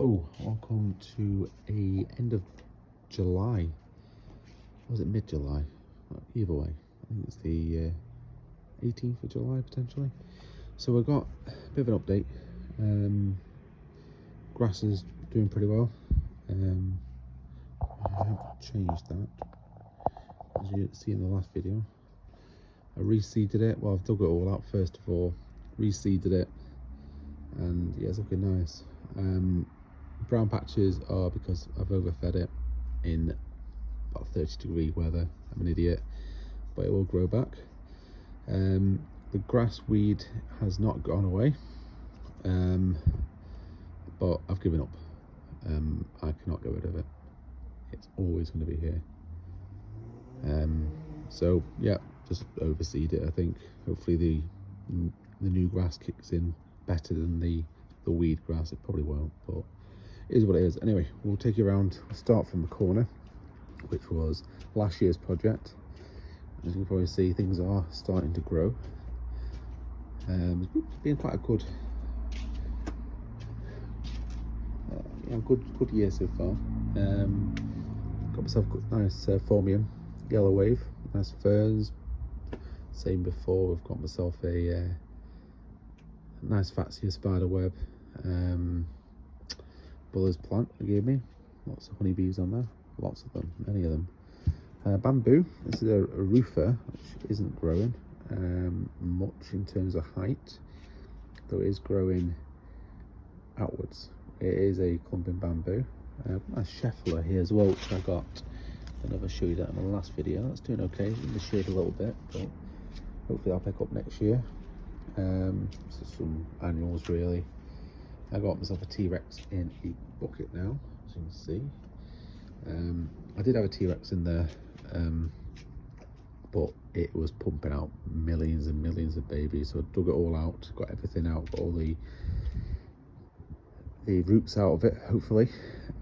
Hello, welcome to a end of July. Or was it mid-July? Either way, I think it's the 18th of July potentially. So we've got a bit of an update. Grass is doing pretty well. I have changed that, as you see in the last video. I reseeded it. Well, I've dug it all out first of all, reseeded it, and yeah, it's looking nice. Brown patches are because I've overfed it in about 30-degree weather. I'm an idiot, but it will grow back. The grass weed has not gone away, but I've given up. I cannot get rid of it. It's always going to be here. So yeah, just overseed it. I think hopefully the new grass kicks in better than the weed grass. It probably won't, but it is what it is. Anyway, we'll take you around. We'll start from the corner, which was last year's project. As you can probably see, things are starting to grow. It's been quite a good good year so far. Got myself a nice phormium, yellow wave, nice ferns. Same before, we've got myself a nice fatsia spider web, buller's plant they gave me. Lots of honeybees on there, lots of them, many of them. Bamboo, this is a roofer, which isn't growing much in terms of height, though it is growing outwards. It is a clumping bamboo. A Scheffler here as well, which I got. I never showed you that in the last video. That's doing okay, in the shade a little bit, but hopefully I'll pick up next year. So some annuals really. I got myself a T-Rex in a bucket now, as you can see. I did have a T-Rex in there, but it was pumping out millions and millions of babies, so I dug it all out, got everything out, got all the roots out of it, hopefully.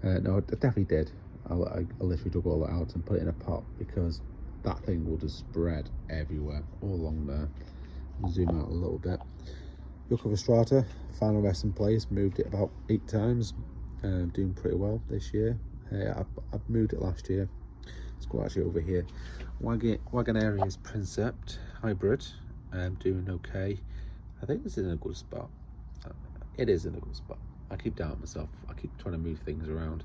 No, I definitely did. I literally dug all that out and put it in a pot, because that thing will just spread everywhere, all along there. I'll zoom out a little bit. Yucca strata, final resting place, moved it about 8 times, doing pretty well this year. I've moved it last year. Let's go actually over here. Wagoneria's Princept hybrid, doing okay. I think this is in a good spot. It is in a good spot. I keep doubting myself. I keep trying to move things around,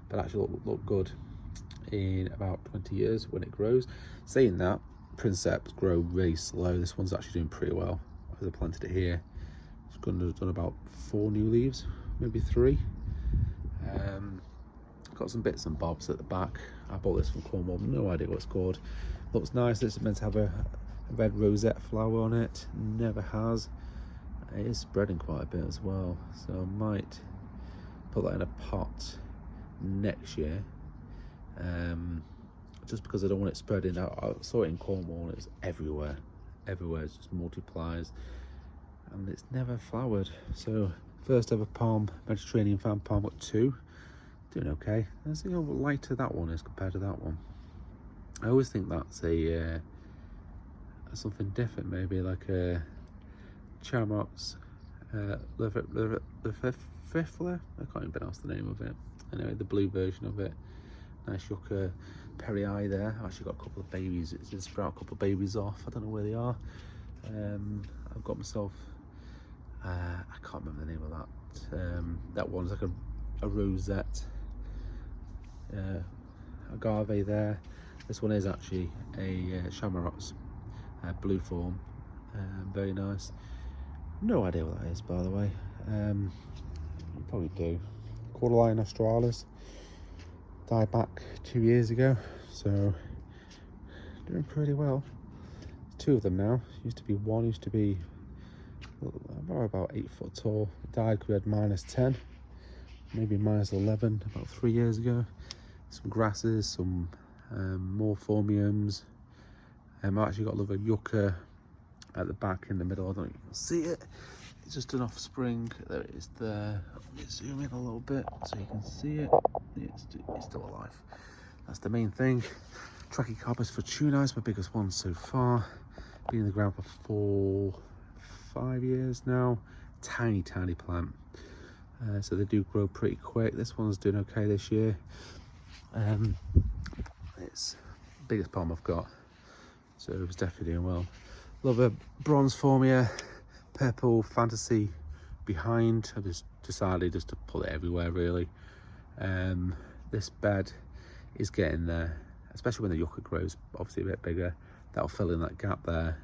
but actually look good in about 20 years when it grows. Saying that, Princepts grow really slow. This one's actually doing pretty well. As I planted it here, it's done about 4 new leaves, maybe 3. Got some bits and bobs at the back. I bought this from Cornwall, no idea what it's called. Looks nice. It's meant to have a red rosette flower on it. Never has. It is spreading quite a bit as well, so I might put that in a pot next year, just because I don't want it spreading out. I saw it in Cornwall and it's everywhere. It just multiplies, and it's never flowered. So first ever palm, Mediterranean fan palm, got 2, doing okay. Let's see how lighter that one is compared to that one. I always think that's a something different, maybe like a Chamrock's Lefifler. I can't even pronounce the name of it. Anyway, the blue version of it. Nice yucca perrii there. I've actually got a couple of babies. It's just sprout a couple of babies off. I don't know where they are. I've got myself, I can't remember the name of that. That one's like a rosette agave there. This one is actually a Shamrock's blue form. Very nice. No idea what that is, by the way. You probably do. Cordyline australis, died back 2 years ago, so doing pretty well. 2 of them now. Used to be 1, used to be about 8 foot tall. It died because we had -10, maybe -11 about 3 years ago. Some grasses, some more phormiums. I've actually got a little yucca at the back in the middle. I don't know if you can see it. It's just an offspring. There it is there. Let me zoom in a little bit so you can see it. It's still alive. That's the main thing. Trachycarpus fortuna is my biggest one so far. Been in the ground for 4-5 years now. Tiny plant. so they do grow pretty quick. This one's doing okay this year. It's the biggest palm I've got, so it's definitely doing well. Love a bronze formia, purple fantasy behind. I just decided just to pull it everywhere really. This bed is getting there, especially when the yucca grows obviously a bit bigger. That'll fill in that gap there.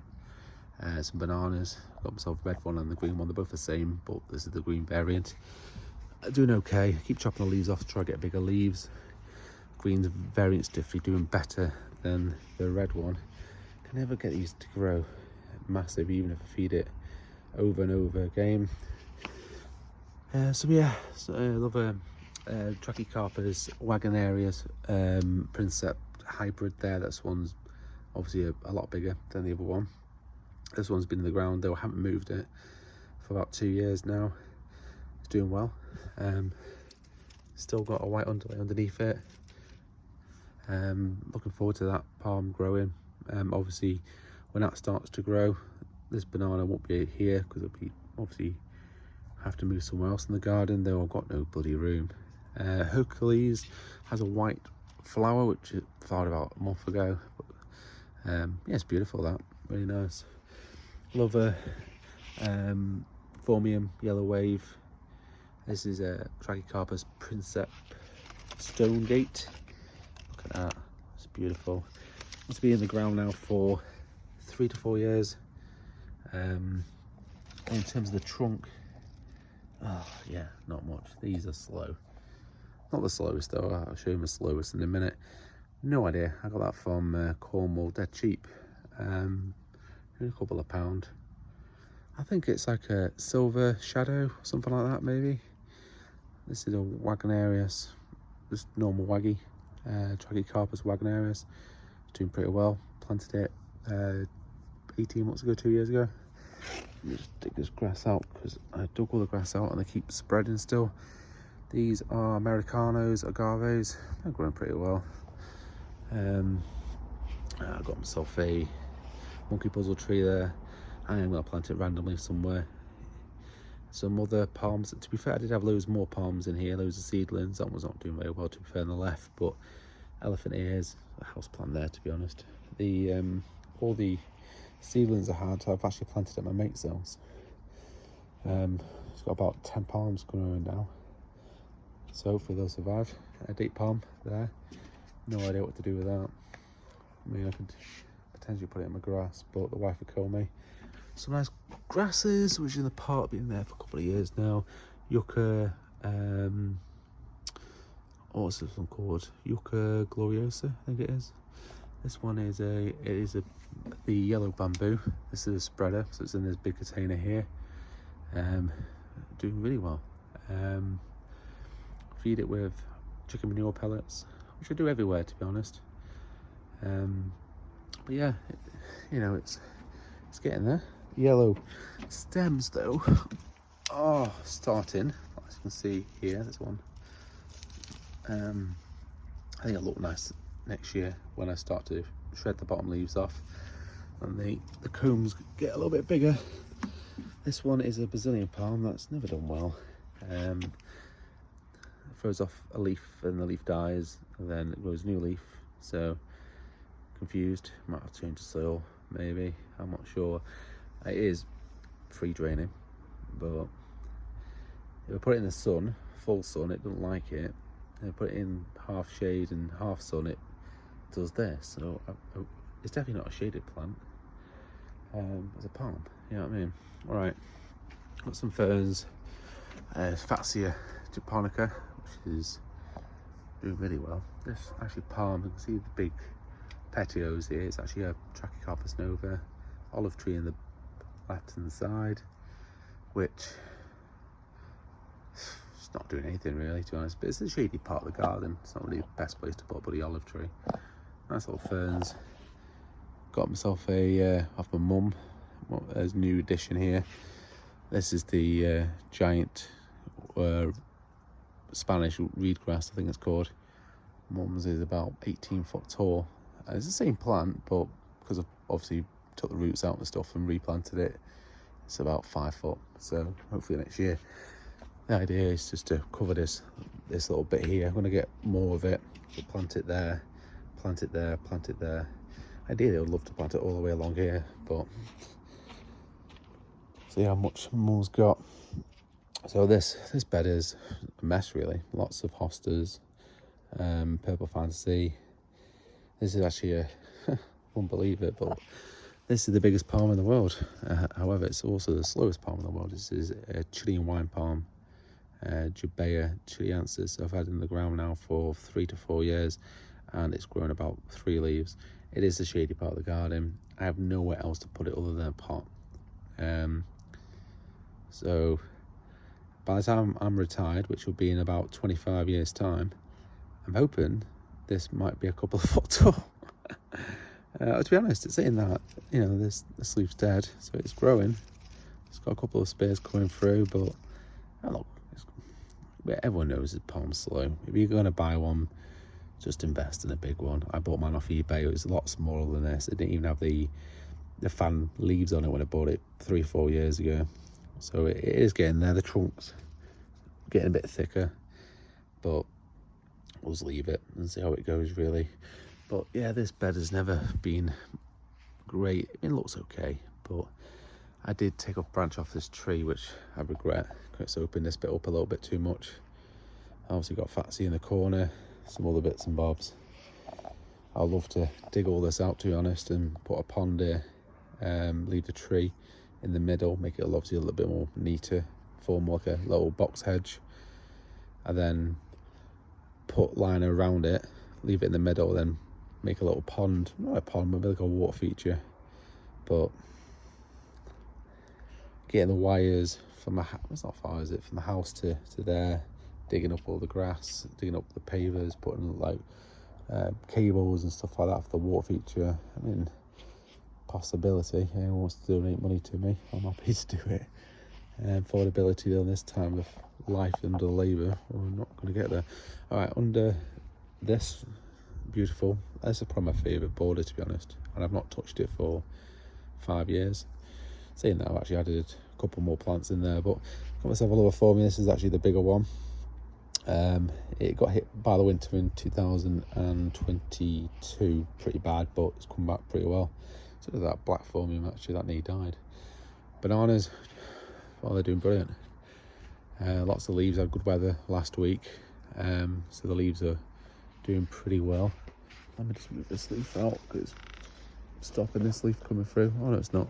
Some bananas, got myself a red one and the green one, they're both the same, but this is the green variant. Doing okay. Keep chopping the leaves off to try to get bigger leaves. Green's variant's definitely doing better than the red one. Can never get these to grow massive even if I feed it over and over again. So yeah, so I love Trachycarpus Wagonarius Princeps hybrid there. This one's obviously a lot bigger than the other one. This one's been in the ground though, I haven't moved it for about 2 years now. It's doing well. Still got a white underlay underneath it. Looking forward to that palm growing. Obviously when that starts to grow, this banana won't be here because it'll be obviously have to move somewhere else in the garden, though I've got no bloody room. Hercules has a white flower which it flowered about a month ago, but yeah, it's beautiful, that really nice. Love a Formium Yellow Wave. This is a Trachycarpus Princeps Stonegate. Look at that, it's beautiful. It's been in the ground now for 3 to 4 years. In terms of the trunk, oh yeah, not much. These are slow. Not the slowest though, I'll show you the slowest in a minute. No idea, I got that from Cornwall, dead cheap. Only a couple of £1. I think it's like a silver shadow, something like that maybe. This is a Wagonarius, just normal waggy, Trachycarpus Wagonarius. It's doing pretty well. Planted it 18 months ago, 2 years ago. Just dig this grass out because I dug all the grass out and they keep spreading still. These are Americanos, agaves. They're growing pretty well. I got myself a monkey puzzle tree there. I am going to plant it randomly somewhere. Some other palms. To be fair, I did have loads more palms in here, loads of seedlings. That one's not doing very well, to be fair, on the left, but elephant ears, a house plant there, to be honest. The all the seedlings I had, I've actually planted at my mate's house. It's got about 10 palms growing now, so hopefully they'll survive. A date palm there, no idea what to do with that. I mean, I could potentially put it in my grass, but the wife would kill me. Some nice grasses, which in the park, been there for a couple of years now. Yucca, what's this one called? Yucca gloriosa, I think it is. This one is the yellow bamboo. This is a spreader, so it's in this big container here. Doing really well. Feed it with chicken manure pellets, which I do everywhere, to be honest. But yeah, you know, it's getting there. Yellow stems though are starting, as you can see here. This one, I think it'll look nice next year when I start to shred the bottom leaves off and the combs get a little bit bigger. This one is a Brazilian palm that's never done well. It throws off a leaf and the leaf dies and then it grows a new leaf, so confused. Might have to change the soil, maybe, I'm not sure. It is free draining, but if I put it in the sun, full sun, it doesn't like it. If I put it in half shade and half sun, it does this. So it's definitely not a shaded plant. It's a palm, you know what I mean? All right, got some ferns. Fatsia japonica, which is doing really well. This actually palm, you can see the big petioles here. It's actually a Trachycarpus nova olive tree in the left hand side, which it's not doing anything really, to be honest, but it's a shady part of the garden. It's not really the best place to put a bloody olive tree. Nice little ferns. Got myself a off my mum, a new addition here. This is the giant Spanish reedgrass, I think it's called. Mum's is about 18 foot tall. It's the same plant, but because I've obviously took the roots out and stuff and replanted it, it's about 5 foot. So hopefully next year the idea is just to cover this little bit here. I'm going to get more of it, plant it there, plant it there, plant it there. Ideally, I'd love to plant it all the way along here, but see how much Mum's got. So this bed is a mess, really. Lots of hostas, purple fantasy. This is actually a won't believe it, but this is the biggest palm in the world. However, it's also the slowest palm in the world. This is a Chilean wine palm, Jubea chileensis. So I've had it in the ground now for 3 to 4 years, and it's grown about 3 leaves. It is the shady part of the garden. I have nowhere else to put it other than a pot. So by the time I'm retired, which will be in about 25 years time, I'm hoping this might be a couple of foot tall. To be honest, it's saying that, you know, this leaf's dead, so it's growing. It's got a couple of spears coming through, but look, everyone knows the palm's slow. If you're going to buy one, just invest in a big one. I bought mine off eBay. It was a lot smaller than this. It didn't even have the fan leaves on it when I bought it 3-4 years ago. So it is getting there. The trunk's getting a bit thicker, but we'll just leave it and see how it goes, really. But yeah, this bed has never been great. It looks okay, but I did take a branch off this tree, which I regret. It's opened this bit up a little bit too much. Obviously got Fatsy in the corner, some other bits and bobs. I'd love to dig all this out, to be honest, and put a pond here, leave the tree in the middle, make it obviously a little bit more neater, form like a little box hedge, and then put liner around it, leave it in the middle, then make a little pond, not a pond, but like a water feature. But getting the wires from my house, it's not far, is it, from the house to there, digging up all the grass, digging up the pavers, putting like cables and stuff like that for the water feature. I mean, possibility. Anyone wants to donate money to me, I'm happy to do it. Affordability on this time of life under labour, we're not going to get there. All right, under this, beautiful. This is probably my favourite border, to be honest, and I've not touched it for 5 years. Saying that, I've actually added a couple more plants in there, but got myself a lower formula. This is actually the bigger one. It got hit by the winter in 2022 pretty bad, but it's come back pretty well. So that black formium, actually, that knee died. Bananas, well, they're doing brilliant. Lots of leaves, had good weather last week, so the leaves are doing pretty well. Let me just move this leaf out because it's stopping this leaf coming through. Oh no, it's not.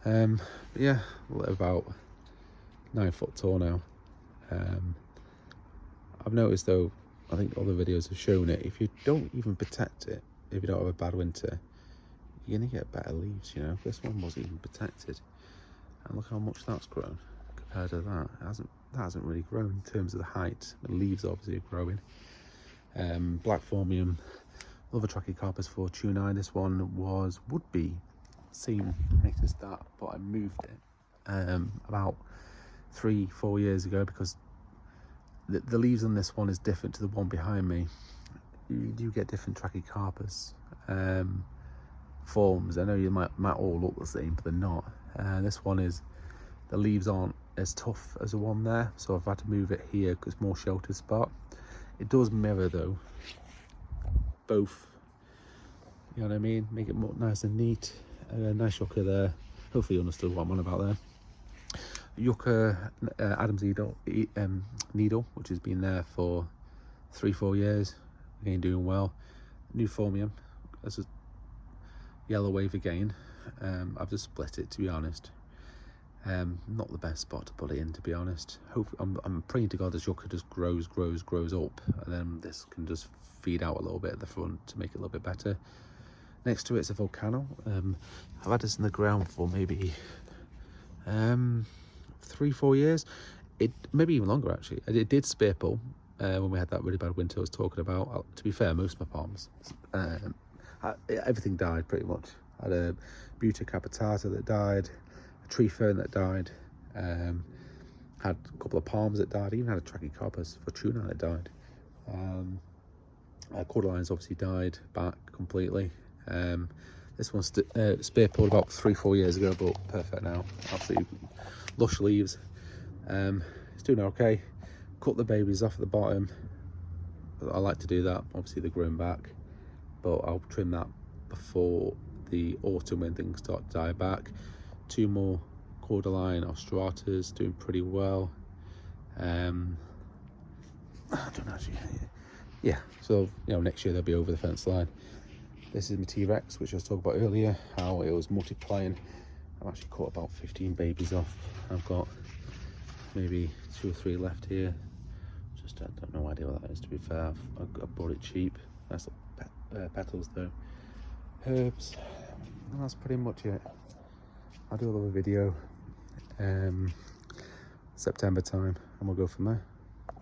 But yeah, about 9 foot tall now. I've noticed though, I think other videos have shown it, if you don't even protect it, if you don't have a bad winter, you're gonna get better leaves, you know. This one wasn't even protected, and look how much that's grown compared to that. That hasn't really grown in terms of the height. The leaves obviously are growing. Black formium, other Trachycarpus fortunae. This one would be same next as that, but I moved it about 3-4 years ago because the leaves on this one is different to the one behind me. You do get different Trachycarpus forms. I know you might all look the same, but they're not. This one is, the leaves aren't as tough as the one there, so I've had to move it here because it's more sheltered spot. It does mirror though both, you know what I mean, make it more nice and neat. Nice yucca there. Hopefully you understood what I'm on about there. Yucca Adam's needle, which has been there for 3-4 years, again doing well. New formium, that's a yellow wave again. I've just split it, to be honest. Not the best spot to put it in, to be honest. I'm praying to God this yucca just grows up, and then this can just feed out a little bit at the front to make it a little bit better. Next to it's a volcano. I've had this in the ground for maybe 3-4 years. It maybe even longer actually. It did spear pull when we had that really bad winter I was talking about. To be fair, most of my palms, everything died pretty much. I had a Buta capitata that died, a tree fern that died, had a couple of palms that died, even had a Trachycarpus fortunae that died. Cordylines obviously died back completely. This one's spear pulled about 3-4 years ago, but perfect now. Absolutely lush leaves. it's doing okay. Cut the babies off at the bottom. I like to do that. Obviously they're growing back, but I'll trim that before the autumn when things start to die back. 2 more cordyline ostratas doing pretty well. I don't know actually. Yeah, so you know, next year they'll be over the fence line. This is my T-Rex, which I was talking about earlier, how it was multiplying. I've actually caught about 15 babies off. I've got maybe 2 or 3 left here. Just I don't know idea what that is, to be fair. I bought it cheap. Nice little petals though. Herbs, and that's pretty much it. I'll do another video September time and we'll go from there.